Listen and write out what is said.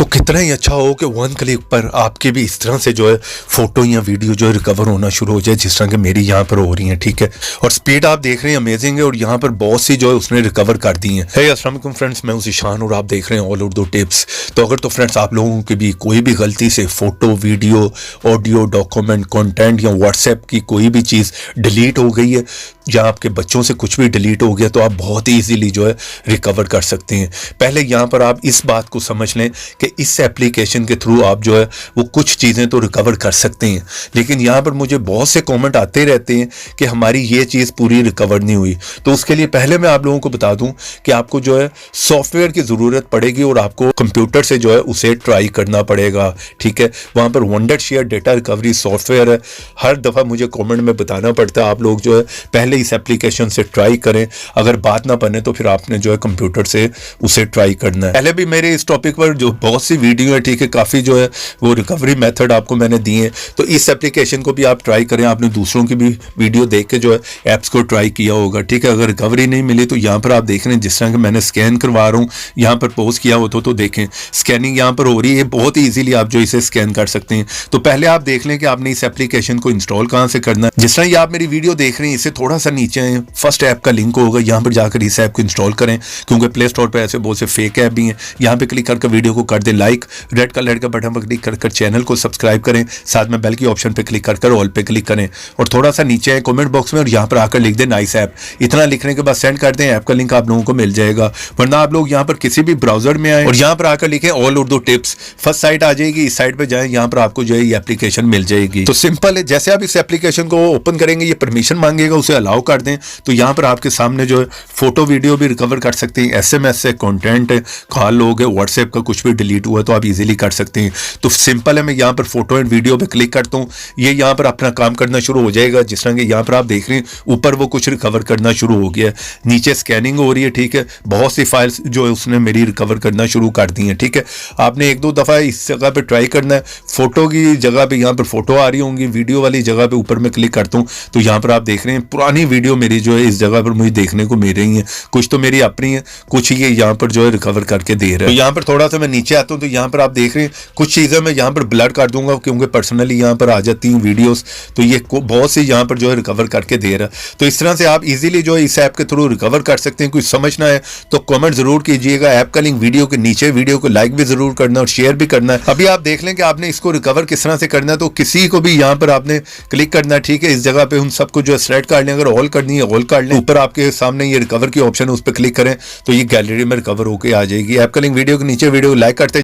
तो कितना ही अच्छा हो कि वन क्लिक पर आपके भी इस तरह से जो है फोटो या वीडियो जो है रिकवर होना शुरू हो जाए, जिस तरह के मेरी यहाँ पर हो रही है। ठीक है, और स्पीड आप देख रहे हैं अमेजिंग है, और यहाँ पर बहुत सी जो है उसने रिकवर कर दी है। हे अस्सलाम वालेकुम फ्रेंड्स, मैं हूं ईशान और आप देख रहे हैं ऑल उर्दू टिप्स। तो अगर तो फ्रेंड्स आप लोगों की भी कोई भी गलती से photo, video, audio, document, content या व्हाट्सएप की कोई भी चीज़ डिलीट हो गई है या आपके बच्चों से कुछ भी डिलीट हो गया, तो आप बहुत ही ईजीली जो है रिकवर कर सकते हैं। पहले यहाँ पर आप इस बात को समझ लें कि इस एप्लीकेशन के थ्रू आप जो है वो कुछ चीज़ें तो रिकवर कर सकते हैं, लेकिन यहाँ पर मुझे बहुत से कमेंट आते रहते हैं कि हमारी ये चीज़ पूरी रिकवर नहीं हुई। तो उसके लिए पहले मैं आप लोगों को बता दूं कि आपको जो है सॉफ्टवेयर की ज़रूरत पड़ेगी और आपको कंप्यूटर से जो है उसे ट्राई करना पड़ेगा। ठीक है, वहाँ पर वंडरशेयर डेटा रिकवरी सॉफ्टवेयर है। हर दफ़ा मुझे कमेंट में बताना पड़ता है, आप लोग जो है पहले इस एप्लीकेशन से ट्राई करें, अगर बात ना बने तो फिर आपने जो है कंप्यूटर से उसे ट्राई करना है। पहले भी मेरे इस टॉपिक पर जो बहुत सी वीडियो है, ठीक है, काफ़ी जो है वो रिकवरी मेथड आपको मैंने दिए हैं, तो इस एप्लीकेशन को भी आप ट्राई करें। आपने दूसरों की भी वीडियो देख के जो है ऐप्स को ट्राई किया होगा। ठीक है, अगर रिकवरी नहीं मिली तो यहाँ पर आप देख रहे हैं जिस तरह कि मैंने स्कैन करवा रहा हूँ, यहाँ पर पोज किया हो तो देखें स्कैनिंग यहाँ पर हो रही है। बहुत ही ईजिली आप जो इसे स्कैन कर सकते हैं। तो पहले आप देख लें कि आपने इस एप्लीकेशन को इंस्टॉल कहाँ से करना है। जिस तरह ये आप मेरी वीडियो देख रहे हैं, इससे थोड़ा सा नीचे आए, फर्स्ट ऐप का लिंक होगा, यहाँ पर जाकर इस ऐप को इंस्टॉल करें, क्योंकि प्ले स्टोर पर ऐसे बहुत से फेक ऐप भी हैं। यहाँ पे क्लिक करके वीडियो को कर दे लाइक, रेड कलर का बटन पर क्लिक कर चैनल को सब्सक्राइब करें, साथ में बेल की ऑप्शन पे क्लिक कर ऑल पे क्लिक करें, और थोड़ा सा नीचे है कमेंट बॉक्स में और यहाँ पर आकर लिख दें नाइस ऐप। इतना लिखने के बाद सेंड कर दें, ऐप का लिंक आप लोगों को मिल जाएगा। वरना आप लोग यहाँ पर किसी भी ब्राउजर में आए और यहाँ पर आकर लिखें all Urdu tips, first site आ जाएगी, इस साइट पर जाएं, यहाँ पर आपको जो है ये एप्लीकेशन मिल जाएगी। तो सिंपल है, जैसे आप इस एप्लीकेशन को ओपन करेंगे, ये परमिशन मांगेगा, उसे अलाउ कर दें, तो यहाँ पर आपके सामने जो है फोटो वीडियो भी रिकवर कर सकते हैं, SMS से कॉन्टेंट, कॉल हो गए, व्हाट्सएप का कुछ भी डिलीट हुआ तो आप इजीली कर सकते हैं। तो सिंपल है, मैं यहाँ पर फोटो एंड वीडियो पे क्लिक करता हूँ, ये यहाँ पर अपना काम करना शुरू हो जाएगा। जिस तरह के यहाँ पर आप देख रहे हैं ऊपर वो कुछ रिकवर करना शुरू हो गया है, नीचे स्कैनिंग हो रही है। ठीक है, बहुत सी फाइल्स जो है उसने मेरी रिकवर करना शुरू कर दी है। ठीक है, आपने एक दो दफ़ा इस जगह पर ट्राई करना है। फोटो की जगह पर यहाँ पर फोटो आ रही होंगी, वीडियो वाली जगह पर ऊपर मैं क्लिक करता हूँ तो यहाँ पर आप देख रहे हैं पुरानी वीडियो मेरी जो है इस जगह पर मुझे देखने को मिल रही है। कुछ तो मेरी अपनी है, कुछ ये यहाँ पर जो है रिकवर करके दे रहा है। तो यहाँ पर थोड़ा सा मैं नीचे आता हूँ तो यहाँ पर आप देख रहे हैं कुछ चीज़ें मैं यहाँ पर ब्लर कर दूंगा, क्योंकि पर्सनली यहाँ पर आ जाती हैं वीडियोस, तो ये बहुत सी यहाँ पर जो है रिकवर करके दे रहा है। तो इस तरह से आप इजीली जो है इस ऐप के थ्रू रिकवर कर सकते हैं। कुछ समझना है तो कमेंट जरूर कीजिएगा, ऐप का लिंक वीडियो के नीचे, वीडियो को लाइक भी जरूर करना और शेयर भी करना है। अभी आप देख लें कि आपने इसको रिकवर किस तरह से करना है, तो किसी को भी यहाँ पर आपने क्लिक करना है। ठीक है, इस जगह पे उन सबको जो है सेलेक्ट कर लें, अगर ऑल करनी है ऑल कर लें, ऊपर आपके सामने ये रिकवर की ऑप्शन है, उस पर क्लिक करें तो ये गैलरी में रिकवर होकर आ जाएगी। ऐप का लिंक वीडियो के नीचे, वीडियो को लाइक कर